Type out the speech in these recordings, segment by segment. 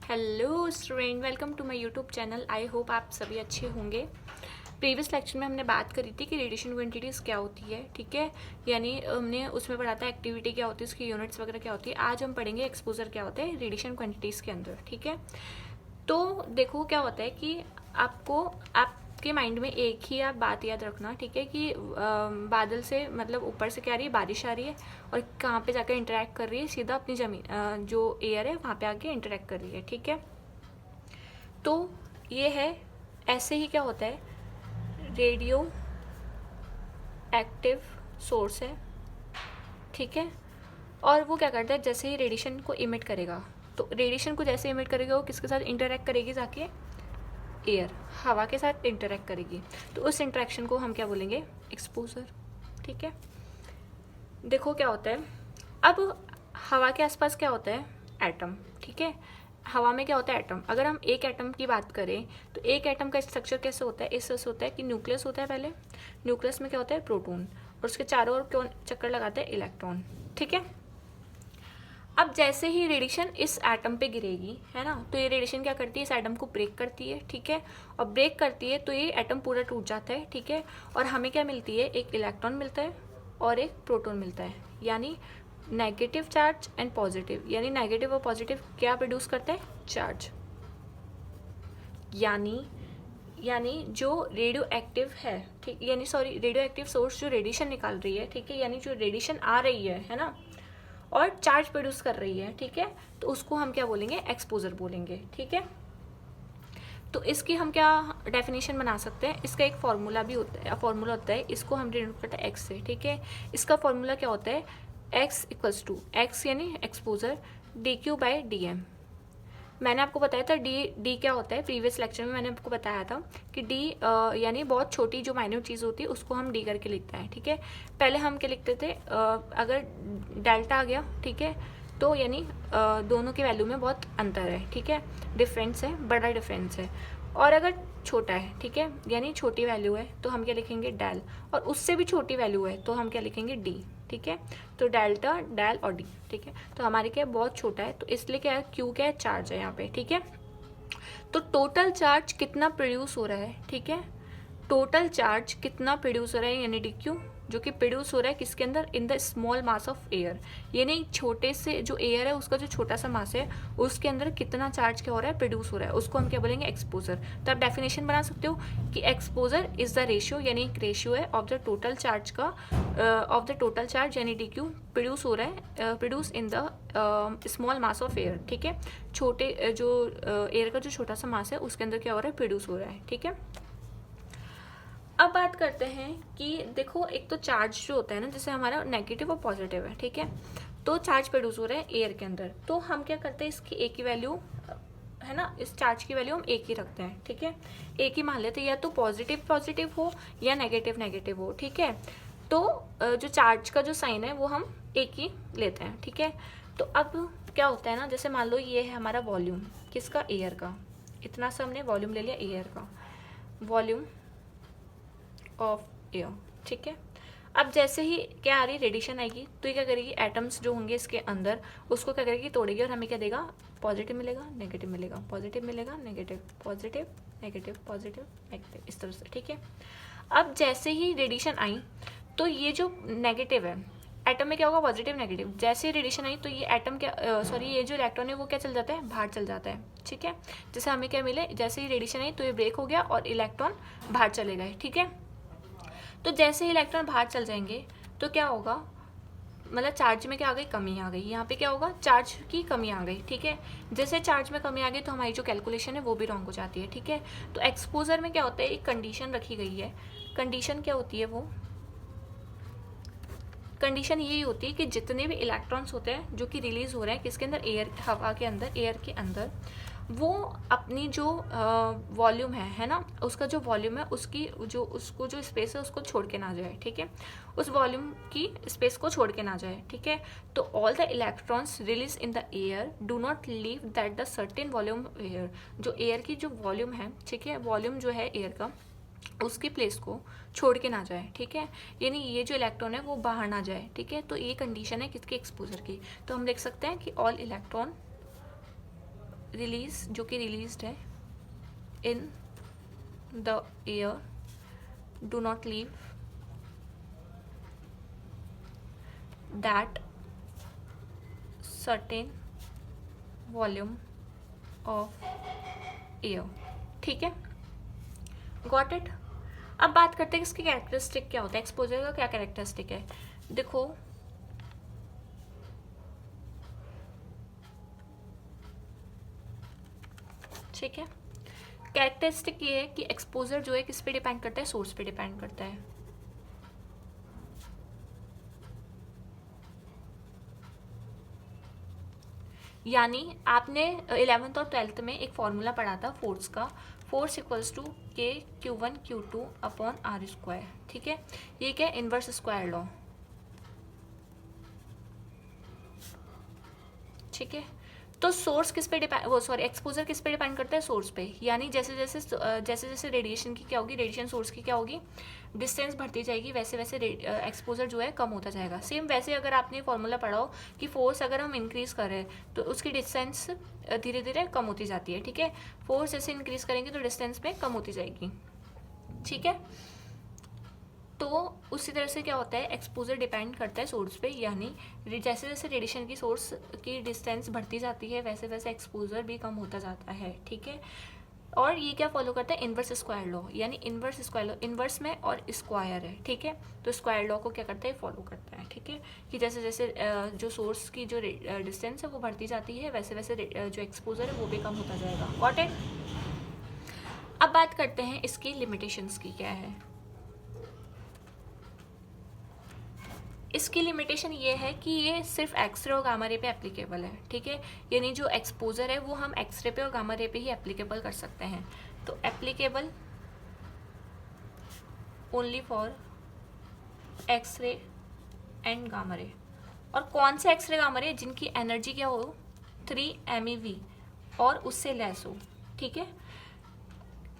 Hello student, welcome to my YouTube channel. I hope आप सभी अच्छे होंगे। प्रीवियस लेक्चर में हमने बात करी थी कि रेडिएशन क्वांटिटीज़ क्या होती है, ठीक है। यानी हमने उसमें पढ़ा था एक्टिविटी क्या होती है, उसकी यूनिट्स वगैरह क्या होती है। आज हम पढ़ेंगे एक्सपोजर क्या होता है रेडिएशन क्वांटिटीज़ के अंदर, ठीक है। तो देखो क्या होता है कि आपके माइंड में एक ही आप बात याद रखना, ठीक है, कि बादल से मतलब ऊपर से क्या आ रही है, बारिश आ रही है और कहाँ पे जाकर इंटरेक्ट कर रही है, सीधा अपनी ज़मीन जो एयर है वहाँ पे आके इंटरेक्ट कर रही है, ठीक है। तो ये है, ऐसे ही क्या होता है, रेडियो एक्टिव सोर्स है, ठीक है। और वो क्या करता है, जैसे ही रेडिएशन को इमिट करेगा, तो रेडिएशन को जैसे इमिट करेगा वो किसके साथ इंटरेक्ट करेगी, जाके एयर हवा के साथ इंटरेक्ट करेगी। तो उस इंटरेक्शन को हम क्या बोलेंगे, एक्सपोजर, ठीक है। देखो क्या होता है, अब हवा के आसपास क्या होता है, एटम, ठीक है। हवा में क्या होता है, एटम। अगर हम एक एटम की बात करें तो एक एटम का स्ट्रक्चर कैसे होता है, इस तरह से होता है कि न्यूक्लियस होता है पहले, न्यूक्लियस में क्या होता है, प्रोटॉन, और उसके चारों ओर कौन चक्कर लगाते हैं, इलेक्ट्रॉन, ठीक है। अब जैसे ही रेडिएशन इस एटम पे गिरेगी, है ना, तो ये रेडिएशन क्या करती है, इस एटम को ब्रेक करती है, ठीक है। और ब्रेक करती है तो ये एटम पूरा टूट जाता है, ठीक है। और हमें क्या मिलती है, एक इलेक्ट्रॉन मिलता है और एक प्रोटॉन मिलता है। यानी नेगेटिव चार्ज एंड पॉजिटिव, यानी नेगेटिव और पॉजिटिव क्या प्रोड्यूस करते हैं, चार्ज। यानी जो रेडियो एक्टिव है, ठीक, यानी सॉरी, रेडियो एक्टिव सोर्स जो रेडिएशन निकाल रही है, ठीक है, यानी जो रेडिएशन आ रही है ना, और चार्ज प्रोड्यूस कर रही है, ठीक है, तो उसको हम क्या बोलेंगे, एक्सपोजर बोलेंगे, ठीक है। तो इसकी हम क्या डेफिनेशन बना सकते हैं, इसका एक फॉर्मूला भी होता है, इसको हम डिनोट करते हैं एक्स से, ठीक है। इसका फॉर्मूला क्या होता है, एक्स इक्वल्स टू, एक्स यानी exposure, D Q by D M. मैंने आपको बताया था डी क्या होता है, प्रीवियस लेक्चर में मैंने आपको बताया था कि डी यानी बहुत छोटी जो माइन्यूट चीज़ होती है उसको हम डी करके लिखते हैं, ठीक है। पहले हम क्या लिखते थे, अगर डेल्टा आ गया, ठीक है, तो यानी दोनों के वैल्यू में बहुत अंतर है, ठीक है, डिफरेंस है, बड़ा डिफरेंस है। और अगर छोटा है, ठीक है, यानी छोटी वैल्यू है, तो हम क्या लिखेंगे, डेल। और उससे भी छोटी वैल्यू है तो हम क्या लिखेंगे, डी, ठीक है। तो डेल्टा, डेल और डी, ठीक है। तो हमारे क्या बहुत छोटा है, तो इसलिए क्या है, क्यू क्या है, चार्ज है यहाँ पे, ठीक है। तो टोटल चार्ज कितना प्रोड्यूस हो रहा है, ठीक है, टोटल चार्ज कितना प्रोड्यूस हो रहा है, यानी डी क्यू, जो कि प्रोड्यूस हो रहा है किसके अंदर, in the small mass of air. यानी छोटे से जो एयर है उसका जो छोटा सा मास है उसके अंदर कितना चार्ज क्या हो रहा है, प्रोड्यूस हो रहा है, उसको हम क्या बोलेंगे, एक्सपोजर। तो आप डेफिनेशन बना सकते हो कि एक्सपोजर इज द रेशियो, यानी एक रेशियो है ऑफ द टोटल चार्ज का, ऑफ द टोटल चार्ज, यानी डी क्यू प्रोड्यूस हो रहा है, produce in the small mass of air, ठीक है। छोटे जो एयर का जो छोटा सा मास है उसके अंदर क्या हो रहा है, प्रोड्यूस हो रहा है, ठीक है। अब बात करते हैं कि देखो, एक तो चार्ज जो होता है ना, जैसे हमारा नेगेटिव और पॉजिटिव है, ठीक है, तो चार्ज प्रोड्यूस हो रहा है एयर के अंदर, तो हम क्या करते हैं, इसकी एक ही वैल्यू है ना, इस चार्ज की वैल्यू हम एक ही रखते हैं, ठीक है, एक ही मान लेते हैं, या तो पॉजिटिव पॉजिटिव हो या नेगेटिव नेगेटिव हो, ठीक है। तो जो चार्ज का जो साइन है वो हम एक ही लेते हैं, ठीक है। तो अब क्या होता है ना, जैसे मान लो ये है हमारा वॉल्यूम, किसका, एयर का, इतना सा हमने वॉल्यूम ले लिया एयर का, वॉल्यूम ऑफ एयर, ठीक है। अब जैसे ही क्या आ रही, रेडिएशन आएगी, तो ये क्या करेगी, एटम्स जो होंगे इसके अंदर उसको क्या करेगी, तोड़ेगी, और हमें क्या देगा, पॉजिटिव मिलेगा, नेगेटिव मिलेगा, पॉजिटिव मिलेगा, negative, positive, negative, positive, negative, इस तरह से, ठीक है। अब जैसे ही रेडिएशन आई तो ये जो नेगेटिव है, एटम में क्या होगा, पॉजिटिव नेगेटिव, जैसे ही रेडिएशन आई तो ये एटम क्या सॉरी ये जो इलेक्ट्रॉन है वो क्या चल जाता है, बाहर चल जाता है, ठीक है। जैसे हमें क्या मिले, जैसे ही रेडिएशन आई तो ये ब्रेक हो गया और इलेक्ट्रॉन बाहर चले गए, ठीक है। तो जैसे ही इलेक्ट्रॉन बाहर चल जाएंगे तो क्या होगा, मतलब चार्ज में क्या आ गई, कमी आ गई, यहाँ पे क्या होगा, चार्ज की कमी आ गई, ठीक है। जैसे चार्ज में कमी आ गई तो हमारी जो कैलकुलेशन है वो भी रॉन्ग हो जाती है, ठीक है। तो एक्सपोजर में क्या होता है, एक कंडीशन रखी गई है, कंडीशन क्या होती है, वो कंडीशन यही होती है कि जितने भी इलेक्ट्रॉन्स होते हैं जो कि रिलीज हो रहे हैं किसके अंदर, एयर, हवा के अंदर, एयर के अंदर, वो अपनी जो वॉल्यूम है ना, उसका जो वॉल्यूम है उसको जो स्पेस है उसको छोड़ के ना जाए, ठीक है, उस वॉल्यूम की स्पेस को छोड़ के ना जाए, ठीक है। तो all the electrons release in the air do not leave that the certain volume air, जो एयर की जो वॉल्यूम है, ठीक है, वॉल्यूम जो है एयर का उसकी प्लेस को छोड़ के ना जाए, ठीक है, यानी ये जो इलेक्ट्रॉन है वो बाहर ना जाए, ठीक है। तो ये कंडीशन है किसकी, एक्सपोजर की। तो हम लिख सकते हैं कि ऑल इलेक्ट्रॉन जो कि रिलीज्ड है इन the air do not leave that certain volume of air. ठीक है, गॉट इट। अब बात करते हैं इसकी कैरेक्टरिस्टिक क्या होता है, एक्सपोजर का क्या कैरेक्टरिस्टिक है। देखो ठीक है, कैरेक्टरिस्टिक ये है कि एक्सपोजर जो है किस पे डिपेंड करता है, सोर्स पे डिपेंड करता है। यानी आपने 11th और 12th में एक फॉर्मूला पढ़ा था फोर्स का, फोर्स इक्वल्स टू के Q1 Q2 upon R square. ठीक है, ये क्या है, इनवर्स स्क्वायर लॉ। ठीक है, तो सोर्स किस पे डिपेंड, वो सॉरी एक्सपोजर किस पे डिपेंड करता है, सोर्स पे। यानी जैसे जैसे रेडिएशन की क्या होगी, रेडिएशन सोर्स की क्या होगी, डिस्टेंस बढ़ती जाएगी, वैसे वैसे एक्सपोजर जो है कम होता जाएगा। सेम वैसे अगर आपने फॉर्मूला पढ़ा हो कि फोर्स अगर हम इंक्रीज कर रहे हैं तो उसकी डिस्टेंस धीरे धीरे कम होती जाती है। ठीक है, फोर्स जैसे इंक्रीज करेंगे तो डिस्टेंस में कम होती जाएगी। ठीक है, तो उसी तरह से क्या होता है, एक्सपोजर डिपेंड करता है सोर्स पे। यानी जैसे जैसे रेडिएशन की सोर्स की डिस्टेंस बढ़ती जाती है वैसे वैसे एक्सपोजर भी कम होता जाता है। ठीक है, और ये क्या फॉलो करता है, इनवर्स स्क्वायर लॉ। यानी इनवर्स स्क्वायर लॉ, इनवर्स में और स्क्वायर है। ठीक है, तो स्क्वायर लॉ को क्या करता है, फॉलो करता है। ठीक है, कि जैसे जैसे जो सोर्स की जो डिस्टेंस है वो बढ़ती जाती है वैसे वैसे जो एक्सपोजर है वो भी कम होता जाएगा। Got it. अब बात करते हैं इसकी लिमिटेशंस की क्या है। इसकी लिमिटेशन ये है कि ये सिर्फ एक्सरे और गामा रे पे एप्लीकेबल है। ठीक है, यानी जो एक्सपोजर है वो हम एक्सरे पे और गामा रे पे ही एप्लीकेबल कर सकते हैं। तो applicable only for x-ray and gamma ray. और कौन से एक्सरे गामा रे, जिनकी एनर्जी क्या हो 3 MeV और उससे लेस हो। ठीक है,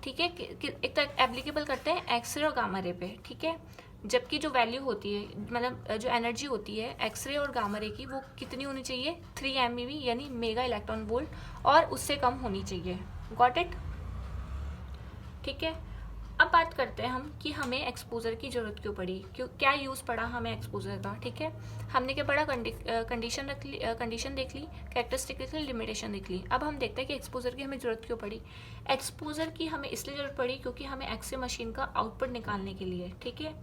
ठीक है, एक तो एप्लीकेबल करते हैं एक्सरे और गामा रे पे। ठीक है, जबकि जो वैल्यू होती है, मतलब जो एनर्जी होती है एक्सरे और गामा रे की, वो कितनी होनी चाहिए, 3 MeV यानी मेगा इलेक्ट्रॉन वोल्ट, और उससे कम होनी चाहिए। Got it. ठीक है, अब बात करते हैं हम कि हमें एक्सपोजर की जरूरत क्यों पड़ी, क्या यूज़ पड़ा हमें एक्सपोजर का। ठीक है, हमने क्या पढ़ा, कंडीशन देख ली, कैरेक्टरिस्टिक देख ली, लिमिटेशन देख ली। अब हम देखते हैं कि एक्सपोजर की हमें जरूरत क्यों पड़ी। एक्सपोजर की हमें इसलिए जरूरत पड़ी क्योंकि हमें एक्सरे मशीन का आउटपुट निकालने के लिए, ठीक है,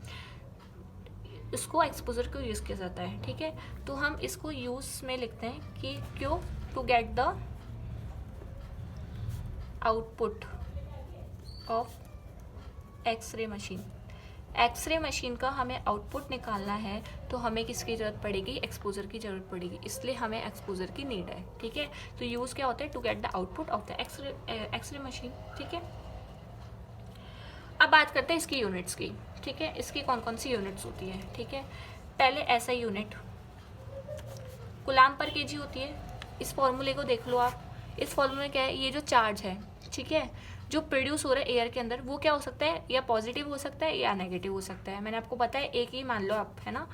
इसको एक्सपोजर को यूज़ किया जाता है। ठीक है, तो हम इसको यूज़ में लिखते हैं कि क्यों, to get the output of x-ray machine. X-ray machine का हमें आउटपुट निकालना है तो हमें किसकी ज़रूरत पड़ेगी, एक्सपोजर की ज़रूरत पड़ेगी, इसलिए हमें एक्सपोजर की नीड है। ठीक है, तो यूज़ क्या होता है, to get the output of the x-ray machine. ठीक है, अब बात करते हैं इसकी यूनिट्स की। ठीक है, इसकी कौन कौन सी यूनिट्स होती है। ठीक है, पहले एसआई यूनिट कूलाम पर केजी होती है। इस फॉर्मूले को देख लो आप, इस फॉर्मूले में क्या है, ये जो चार्ज है, ठीक है, जो प्रोड्यूस हो रहा है एयर के अंदर, वो क्या हो सकता है, या पॉजिटिव हो सकता है या नेगेटिव हो सकता है। मैंने आपको बताया एक ही मान लो आप, है ना,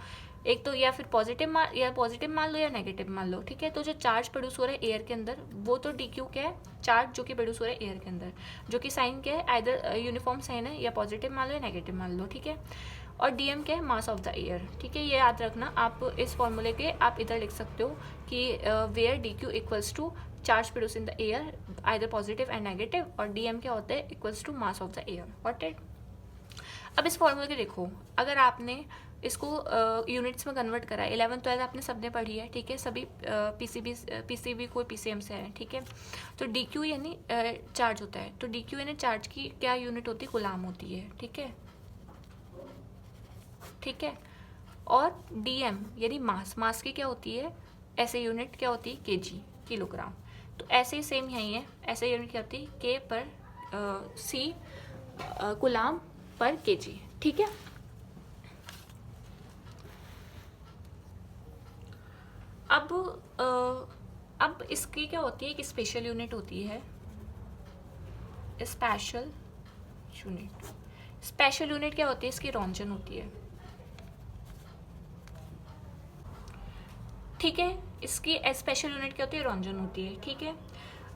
एक तो या फिर पॉजिटिव मान लो या नेगेटिव मान लो। ठीक है, तो जो चार्ज प्रोड्यूस हो रहा है एयर के अंदर वो तो DQ क्या है, चार्ज जो कि प्रोड्यूस हो रहा है एयर के अंदर, जो कि साइन क्या है, आइदर यूनिफॉर्म साइन है, या पॉजिटिव मान लो या नेगेटिव मान लो। ठीक है, और DM क्या है, मास ऑफ द एयर। ठीक है, ये याद रखना आप, इस फॉर्मूले के आप इधर लिख सकते हो कि where DQ equals to charge produce in the air either positive and negative, और DM क्या होता है, equals to mass of the air. Got it. अब इस फॉर्मूले के देखो, अगर आपने इसको यूनिट्स में कन्वर्ट करा है, 11th 12th आपने सबने पढ़ी है। ठीक है, सभी PCB कोई PCM से है। ठीक है, तो DQ यानी चार्ज होता है, तो DQ यानी चार्ज की क्या यूनिट होती है, कूलाम होती है। ठीक है, ठीक है, और DM यानी मास की क्या होती है, ऐसे यूनिट क्या होती है, kg, किलोग्राम। तो ऐसे ही सेम यही है, ऐसे यूनिट क्या होती है, K पर C कूलाम पर kg। ठीक है, अब इसकी क्या होती है, एक स्पेशल यूनिट होती है, स्पेशल यूनिट। स्पेशल यूनिट क्या होती है, इसकी रॉन्जन होती है। ठीक है, इसकी स्पेशल यूनिट क्या होती है, रॉन्जन होती है। ठीक है,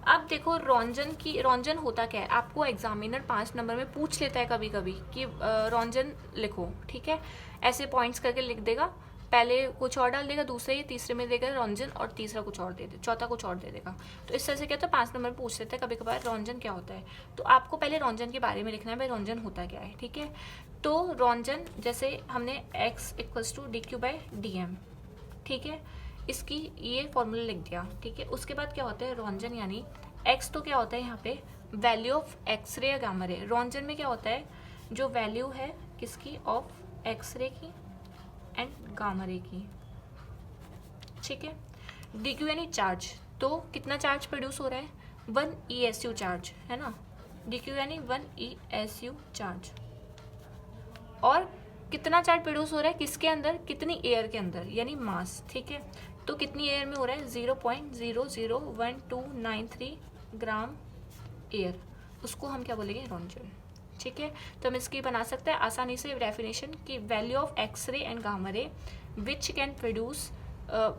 अब देखो रॉन्जन होता क्या है, आपको एग्जामिनर 5 नंबर में पूछ लेता है कभी कभी कि रॉन्जन लिखो, ठीक है, ऐसे पॉइंट्स करके लिख देगा, पहले कुछ और डाल देगा, दूसरे या तीसरे में देगा रॉन्जन, और तीसरा कुछ और दे दे, चौथा कुछ और दे देगा। तो इस तरह से क्या होता है, 5 नंबर पूछ लेता है कभी कभार रॉन्जन क्या होता है। तो आपको पहले रॉन्जन के बारे में लिखना है, भाई रॉन्जन होता क्या है, ठीक है। तो रॉन्जन जैसे हमने x equals to D Q by D M, ठीक है, इसकी ये फॉर्मूला लिख दिया, ठीक है। उसके बाद क्या होता है रॉन्जन, यानी x तो क्या होता है यहाँ पे वैल्यू ऑफ एक्सरे या गामा रे, रॉन्जन में क्या होता है जो वैल्यू है किसकी, ऑफ एक्सरे की एंड गामा रे की, ठीक है। डी क्यू यानी चार्ज, तो कितना चार्ज प्रोड्यूस हो रहा है, 1 ESU चार्ज, है ना, डी क्यू यानी 1 ESU चार्ज। और कितना चार्ज प्रोड्यूस हो रहा है किसके अंदर, कितनी एयर के अंदर, यानी मास, ठीक है। तो कितनी एयर में हो रहा है, 0.001293 ग्राम एयर, उसको हम क्या बोलेंगे, रॉन्जन, ठीक है। तो हम इसकी बना सकते हैं आसानी से डेफिनेशन कि value of x ray and gamma ray which can produce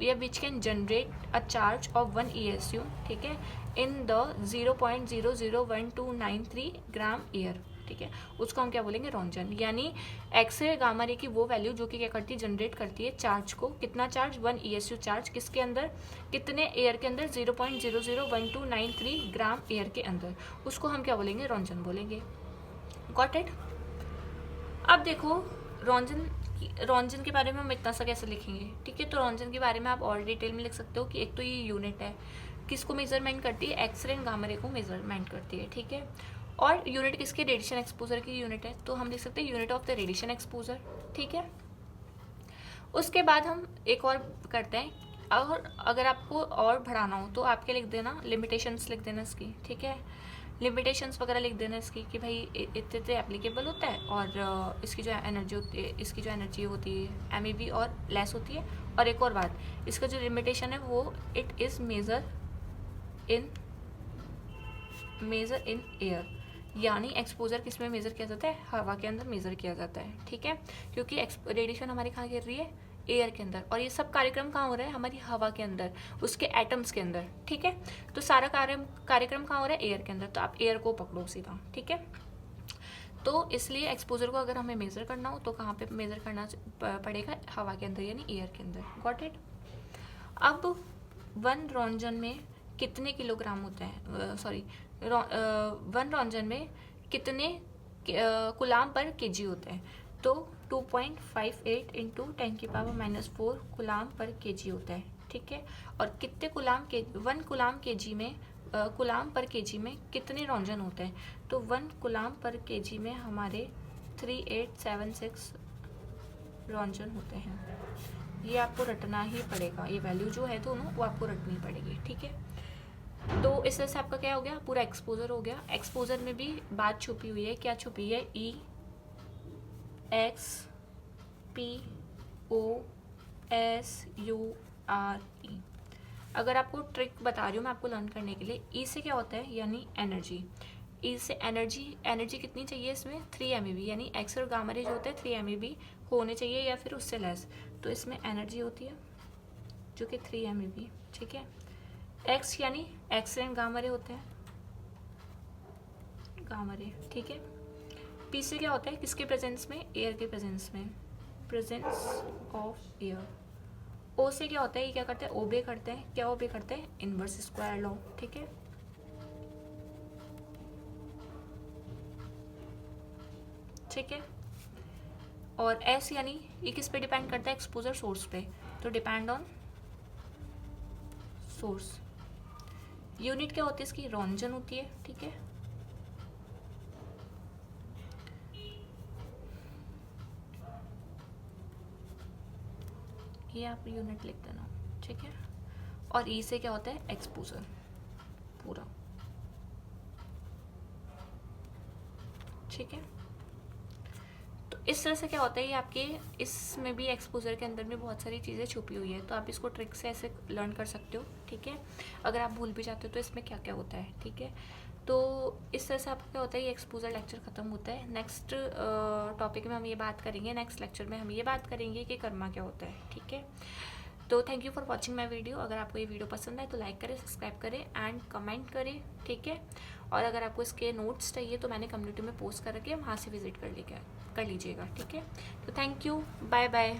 या which can generate a charge of 1 ESU, ठीक है, इन द 0.001293 ग्राम एयर, ठीक है, उसको हम क्या बोलेंगे, रॉन्जन। यानी एक्सरे गामा रे की वो वैल्यू जो कि क्या करती है, जनरेट करती है चार्ज को, कितना चार्ज, 1 ESU चार्ज, किसके अंदर, कितने एयर के अंदर, 0.001293 ग्राम एयर के अंदर, उसको हम क्या बोलेंगे, रॉन्जन बोलेंगे। Got it. अब देखो रॉन्जन के बारे में हम इतना सा कैसे लिखेंगे, ठीक है। तो रॉन्जन के बारे में आप और डिटेल में लिख सकते हो कि एक तो ये यूनिट है, किसको मेजरमेंट करती है, एक्सरे एंड गामा रे को मेजरमेंट करती है, ठीक है। और यूनिट किसकी, रेडिएशन एक्सपोजर की यूनिट है, तो हम लिख सकते हैं unit of the radiation exposure, ठीक है। उसके बाद हम एक और करते हैं, और अगर आपको और बढ़ाना हो तो आपके लिख देना लिमिटेशंस लिख देना इसकी, ठीक है, लिमिटेशंस वगैरह लिख देना इसकी कि भाई इतने एप्लीकेबल होता है, और इसकी जो एनर्जी होती है, इसकी जो एनर्जी होती है MeV और लेस होती है। और एक और बात, इसका जो लिमिटेशन है वो it is measure in air, यानी एक्सपोजर किस में मेज़र किया जाता है, हवा के अंदर मेज़र किया जाता है, ठीक है, क्योंकि रेडिएशन हमारी कहाँ गिर रही है, एयर के अंदर, और ये सब कार्यक्रम कहाँ हो रहा है, हमारी हवा के अंदर, उसके एटम्स के अंदर, ठीक है। तो सारा कार्यक्रम कहाँ हो रहा है, एयर के अंदर, तो आप एयर को पकड़ो सीधा, ठीक है। तो इसलिए एक्सपोजर को अगर हमें मेज़र करना हो तो कहाँ पे मेज़र करना पड़ेगा, हवा के अंदर यानी एयर के अंदर। Got it. अब 1 रॉन्जन में कितने किलोग्राम होता है, 1 रॉन्जन में कितने कुलाम पर केजी होते हैं, तो 2.58 इंटू 10⁻⁻⁴ कुलाम पर केजी होता है, ठीक है। और कितने 1 कुलाम केजी में कुलाम पर केजी में कितने रॉन्जन होते हैं, तो 1 कुलाम पर केजी में हमारे 3876 रॉन्जन होते हैं। ये आपको रटना ही पड़ेगा, ये वैल्यू जो है दोनों वो आपको रटनी पड़ेगी, ठीक है। तो इस तरह से आपका क्या हो गया, पूरा एक्सपोजर हो गया। एक्सपोजर में भी बात छुपी हुई है, क्या छुपी है, EXPOSURE। अगर आपको ट्रिक बता रही हूँ मैं आपको लर्न करने के लिए, ई से क्या होता है, यानी एनर्जी, ई से एनर्जी कितनी चाहिए इसमें, 3 MeV, यानी एक्स और गामा रे जो होता है 3 MeV होने चाहिए या फिर उससे लेस, तो इसमें एनर्जी होती है जो कि 3 MeV, ठीक है। एक्स यानी एक्स एंड गामा रे होते हैं, गामा रे, ठीक है। पी से क्या होता है, किसके प्रेजेंस में, एयर के प्रेजेंस में, प्रेजेंस ऑफ एयर। ओ से क्या होता है, ये क्या करते हैं, ओबे करते हैं, क्या ओबे करते हैं, इनवर्स स्क्वायर लॉ, ठीक है। ठीक है। और एस यानी ये किस पे डिपेंड करता है, एक्सपोजर सोर्स पे, तो डिपेंड ऑन सोर्स। यूनिट क्या होती है इसकी, रॉन्जन होती है, ठीक है। ये आप यूनिट लिख देना, ठीक है। और ई से क्या होता है, एक्सपोजर पूरा, ठीक है। तो इस तरह से क्या होता है, ये आपके इसमें भी एक्सपोजर के अंदर में बहुत सारी चीज़ें छुपी हुई है, तो आप इसको ट्रिक से ऐसे लर्न कर सकते हो, ठीक है। अगर आप भूल भी जाते हो तो इसमें क्या क्या होता है, ठीक है। तो इस तरह से आपका क्या होता है, ये एक्सपोजर लेक्चर खत्म होता है। नेक्स्ट टॉपिक में हम ये बात करेंगे, नेक्स्ट लेक्चर में हम ये बात करेंगे कि कर्मा क्या होता है, ठीक है। तो thank you for watching my video. अगर आपको ये वीडियो पसंद आए तो लाइक करें, सब्सक्राइब करें एंड कमेंट करें, ठीक है। और अगर आपको इसके नोट्स चाहिए तो मैंने कम्युनिटी में पोस्ट कर रखे, वहाँ से विजिट कर लीजिएगा, ठीक है। तो थैंक यू, बाय बाय।